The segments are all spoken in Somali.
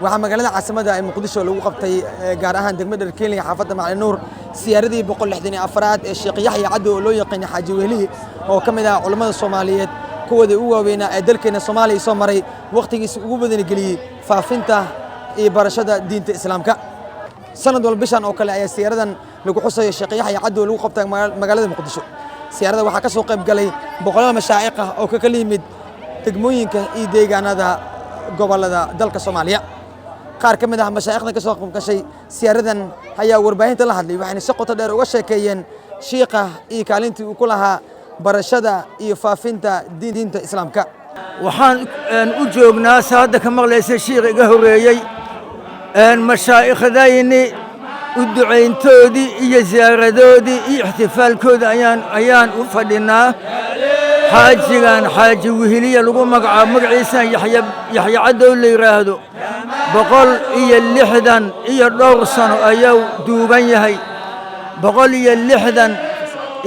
waxaa magaalada caasimadda ee Muqdisho lagu qabtay gaar ahaan degmada Kenya xaafadda Macalin Nuur siyaaradii 164aad ee Sheekh Yaxya Caddo oo loo yaqaan Xaaji Wehliye oo kamid ah culimada Soomaaliyeed kuwada ugu waaweynaa ee dalkeena Soomaaliya soo maray waqtigiisa ugu badan geliyay faafinta iyo barashada diinta Islaamka sanad walba bishan oo kale ayaa siyaaradan lagu xusayo Sheekh Yaxya Caddo lagu qabtay magaalada Muqdisho siyaaradda waxaa ka soo qayb galay boqolaal mashaayikh ah oo ka kala yimid degmooyinka iyo deegaanada gobolada dalka Soomaaliya qaar kamid ah mashaayikhdana ka soo qayb gashay siyaaradan ayaa warbaahinta la hadlay waxayna si qoto dheer uga sheekeeyeen sheekha iyo kaalintii uu ku lahaa barashada iyo faafinta diinta Islaamka waxaan u joognaa saada ka maqlaysa sheekh iga horeeyay mashaaikhdayni u ducayntoodii iyo ziyaaradoodii iyo ixtifaalkooda ayaan u fadhinaa xaajigan Xaaji Wehliye lagu magacaabo magaciisa Yaxya Caddo la yiraahdo 160 iyo dhowr sano ayuu duugan yahay 160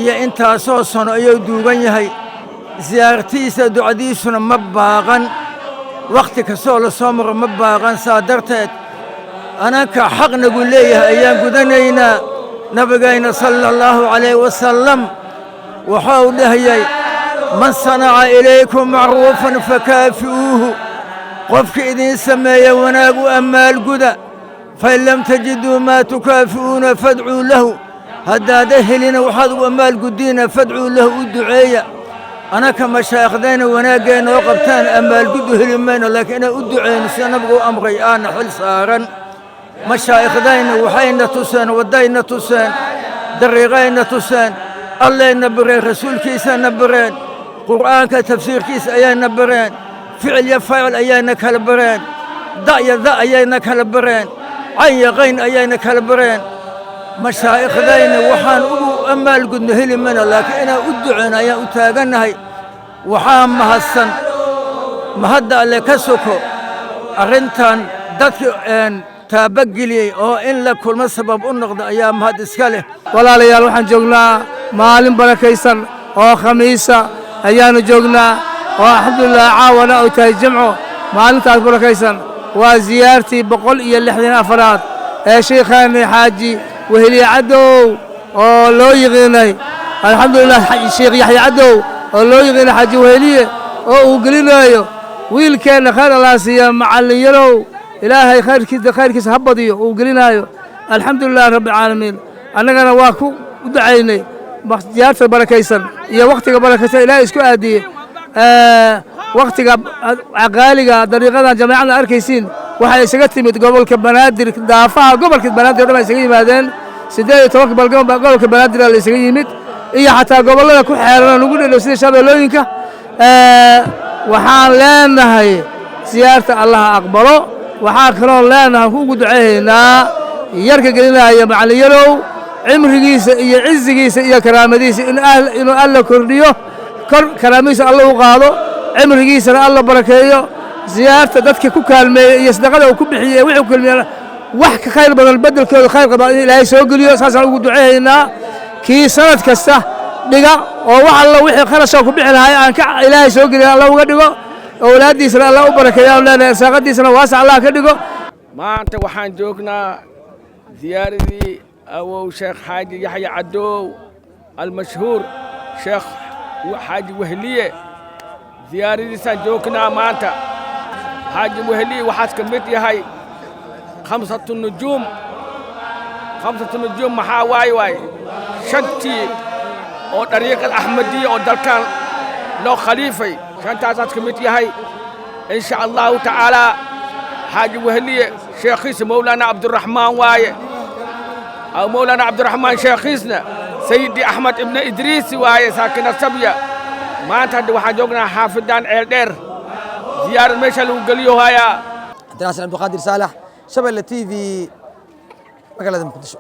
iyo intaasoo sano ayuu duugan yahay ziyaartiisa ducadiisuna ma baaqan waqti kastoo la soo maro ma baaqan saa darteed anaka xaqnagu leeyahay ayaan gudanaynaa nabigayna sallallahu alayhi wasallam waxa uu dhahayay man sanaca ilaykum macruufan fakaafi'uuhu qofka idin sameeya wanaagu amaal guda fain lam tajiduu maa tukaafi'uuna fadcuu lahu haddaada helina waxaad ugu amaal gudiina fadcuu lahu u duceeya anaka mashaayikhdayna wanaaggeena oo qabtaan amaal gudu heli mayno laakiin inaan u duceyno sida nabigu u amray aana xil saaran mashaayikhdayna waxayna tuseen waddayna tuseen dariiqayna tuseen allayna bareen rasuulkiisana bareen qur'aanka tafsiirkiisa ayayna bareen ficil iyo faacil ayayna kala bareen da iyo da ayayna kala bareen cayn iyo qayn ayayna kala bareen mashaayikhdayna waxaan ugu amaal gudno heli mayno laakiin inaan u duceyno ayaan u taagannahay waxaa mahadsan mahadda alle ka soko arrintan dadka taabageliyey oo in la kulmo sabab u noqdo ayaa mahad iska leh walaalayaal waxaan joognaa maalin barakaysan oo khamiisa ayaanu joognaa oo alxamdulilah caawana oo tahay jimco maalintaas barakaysan waa ziyaartii 164aad ee sheekhaani Xaaji Wehliye Caddo oo loo yiqiinay alxamdulilah Sheekh Yaxya Caddo oo loo yiqiinay Xaaji Wehliye oo uu gelinayo wiilkeena khayr Allah siiya macallin yarow ilaahay khayrkiisa ha badiyo uu gelinayo alxamdulilah rabbil caalamiin annagana waa ku ducaynay ziyaarta barakaysan iyo waqtiga barakaysan ilaahay isku aadiye waqtiga aqaaliga dariiqadan jamaacada arkaysiin waxay isaga timid gobolka Banaadir daafaha gobolka Banaadir oo isaga yimaadeen 18 gobolka Banaadir la isaga yimid iyo xataa gobolada ku xeeran ugu dhow sida shabeellooyinka waxaan leenahay ziyaarta Allah aqbalo waxaan kaloo leenahay ugu duceeynaa yarka gelinaya macallin yarow cimrigiisa iyo cizigiisa iyo karaamadiisa inuu alla kordhiyo karaamiisa alla u qaado cimrigiisana alla barakeeyo ziyaarta dadka ku kaalmeeyo iyo sadaqada uu ku bixiyay wixii ku kaalmeeyay wax ka khayr badan bedelkooda khayr qaba in Ilaahay soo geliyo saasaan ugu duceeynaa kii sanad kasta dhiga oo wax alla wixii kharash ku bixi lahaay aan ka Ilaahay soo geliyo alla uga dhigo awlaadiisana alla u barakeeyo leena saaqadiisana waasac Allah ka dhigo maanta waxaan joognaa ziyaaradii awow Sheekh Xaaji Yaxya Caddo al-mashhuur Sheekh Xaaji Wehliye ziyaaraddiisa joognaa maanta Xaaji Wehliye waxaad ka mid yahay 5 nujuum maxaa waay shantii oo dariiqad Ahmadiyya oo dalkan loo khaliifay shantaasaad ka mid yahay in sha Allah ta'ala Xaaji Wehliye sheekhiisa Mawlana Abdurrahmaan waaye أو مولانا عبد الرحمن شيخيسنا سيدي أحمد ابن إدريس واي ساكن السبيا ما أنت وحاجونا حافظان إلدير زيارة مشل وقليو هيا عبد الناصر عبد القادر صالح شبل تي في مقالة مقدشو.